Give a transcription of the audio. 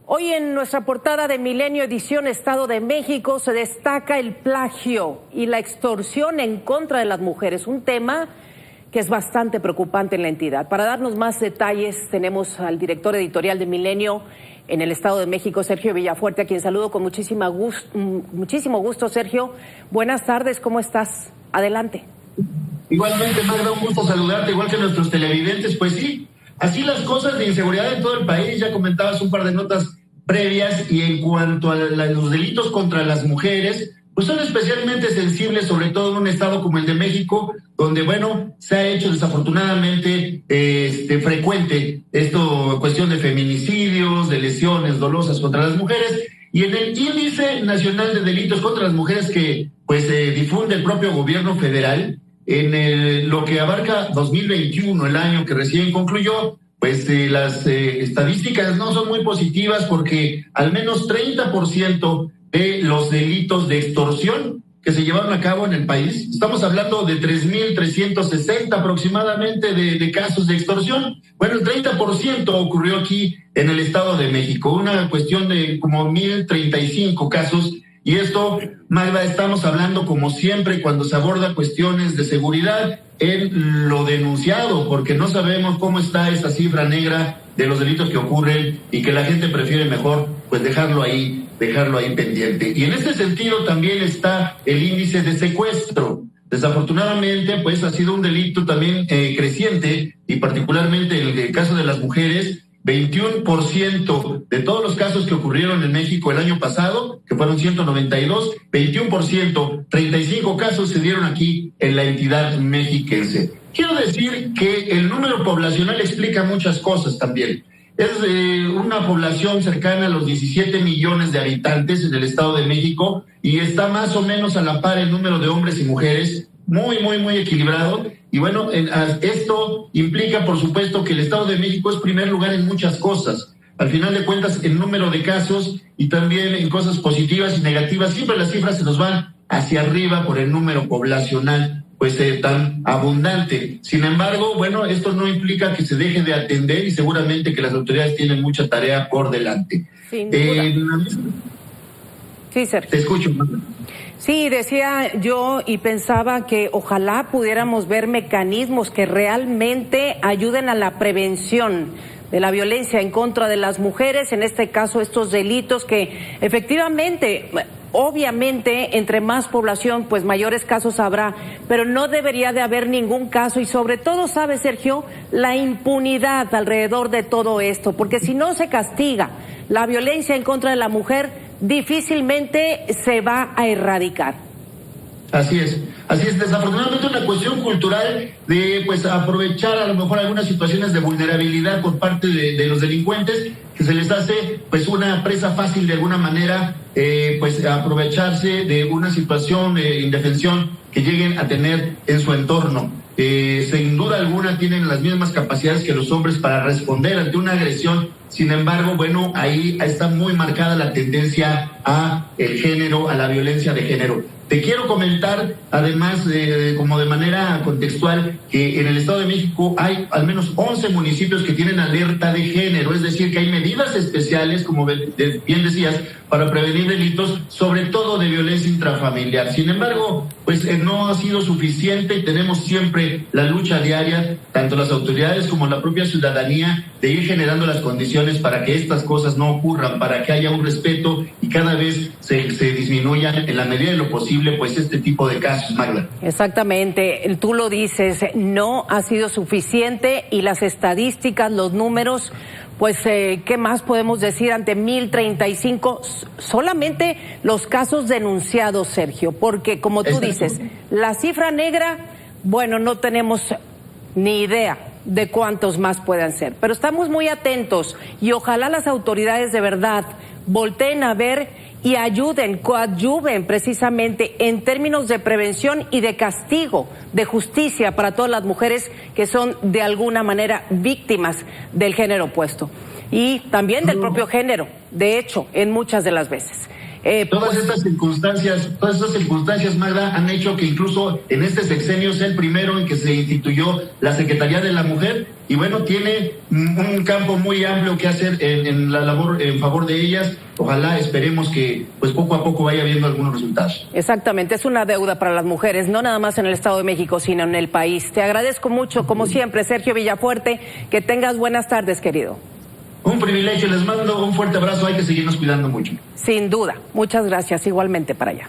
Hoy en nuestra portada de Milenio Edición Estado de México se destaca el plagio y la extorsión en contra de las mujeres, un tema que es bastante preocupante en la entidad. Para darnos más detalles tenemos al director editorial de Milenio en el Estado de México, Sergio Villafuerte, a quien saludo con muchísimo gusto. Sergio, buenas tardes, ¿cómo estás? Adelante. Igualmente, Magda, un gusto saludarte, igual que nuestros televidentes. Pues sí, así las cosas de inseguridad en todo el país. Ya comentabas un par de notas previas, y en cuanto a los delitos contra las mujeres, pues son especialmente sensibles, sobre todo en un estado como el de México, donde, bueno, se ha hecho desafortunadamente frecuente esto, cuestión de feminicidios, de lesiones dolosas contra las mujeres. Y en el Índice Nacional de Delitos contra las Mujeres que pues difunde el propio gobierno federal, en lo que abarca 2021, el año que recién concluyó, pues las estadísticas no son muy positivas, porque al menos 30% de los delitos de extorsión que se llevaron a cabo en el país, estamos hablando de 3.360 aproximadamente de casos de extorsión. Bueno, el 30% ocurrió aquí en el Estado de México, una cuestión de como 1.035 casos. Y esto, Magda, estamos hablando, como siempre, cuando se aborda cuestiones de seguridad, en lo denunciado, porque no sabemos cómo está esa cifra negra de los delitos que ocurren y que la gente prefiere mejor pues dejarlo ahí pendiente. Y en este sentido también está el índice de secuestro. Desafortunadamente, pues ha sido un delito también creciente, y particularmente en el caso de las mujeres. 21% de todos los casos que ocurrieron en México el año pasado, que fueron 192, 21%, 35 casos se dieron aquí en la entidad mexiquense. Quiero decir que el número poblacional explica muchas cosas también. Es una población cercana a los 17 millones de habitantes en el Estado de México, y está más o menos a la par el número de hombres y mujeres, muy equilibrado. Y bueno, esto implica, por supuesto, que el Estado de México es primer lugar en muchas cosas. Al final de cuentas, en número de casos y también en cosas positivas y negativas, siempre las cifras se nos van hacia arriba por el número poblacional pues tan abundante. Sin embargo, bueno, esto no implica que se deje de atender, y seguramente que las autoridades tienen mucha tarea por delante. Sin duda. Sí, Sergio. Te escucho. Sí, decía yo y pensaba que ojalá pudiéramos ver mecanismos que realmente ayuden a la prevención de la violencia en contra de las mujeres, en este caso estos delitos que efectivamente, obviamente, entre más población, pues mayores casos habrá, pero no debería de haber ningún caso, y sobre todo, ¿sabe, Sergio?, la impunidad alrededor de todo esto, porque si no se castiga la violencia en contra de la mujer, difícilmente se va a erradicar. Así es. Desafortunadamente una cuestión cultural de pues aprovechar a lo mejor algunas situaciones de vulnerabilidad por parte de los delincuentes, que se les hace pues una presa fácil de alguna manera, pues aprovecharse de una situación de indefensión que lleguen a tener en su entorno. Sin duda alguna tienen las mismas capacidades que los hombres para responder ante una agresión. Sin embargo, bueno, ahí está muy marcada la tendencia a el género, a la violencia de género. Te quiero comentar, además, como de manera contextual, que en el Estado de México hay al menos 11 municipios que tienen alerta de género, es decir, que hay medidas especiales, como bien decías, para prevenir delitos, sobre todo de violencia intrafamiliar. Sin embargo, pues no ha sido suficiente, y tenemos siempre la lucha diaria, tanto las autoridades como la propia ciudadanía, de ir generando las condiciones para que estas cosas no ocurran, para que haya un respeto y cada vez se disminuyan en la medida de lo posible pues este tipo de casos, Magda. Exactamente, tú lo dices, no ha sido suficiente, y las estadísticas, los números, pues ¿qué más podemos decir ante 1.035? Solamente los casos denunciados, Sergio, porque como tú dices, la cifra negra, bueno, no tenemos ni idea de cuántos más puedan ser, pero estamos muy atentos, y ojalá las autoridades de verdad volteen a ver y ayuden, coadyuven precisamente en términos de prevención y de castigo, de justicia para todas las mujeres que son de alguna manera víctimas del género opuesto y también del propio género, de hecho, en muchas de las veces. Todas estas circunstancias, Magda, han hecho que incluso en este sexenio sea el primero en que se instituyó la Secretaría de la Mujer, y bueno, tiene un campo muy amplio que hacer en la labor en favor de ellas. Ojalá, esperemos que pues poco a poco vaya viendo algunos resultados. Exactamente, es una deuda para las mujeres, no nada más en el Estado de México, sino en el país. Te agradezco mucho, como siempre, Sergio Villafuerte, que tengas buenas tardes, querido. Un privilegio, les mando un fuerte abrazo, hay que seguirnos cuidando mucho. Sin duda, muchas gracias, igualmente para allá.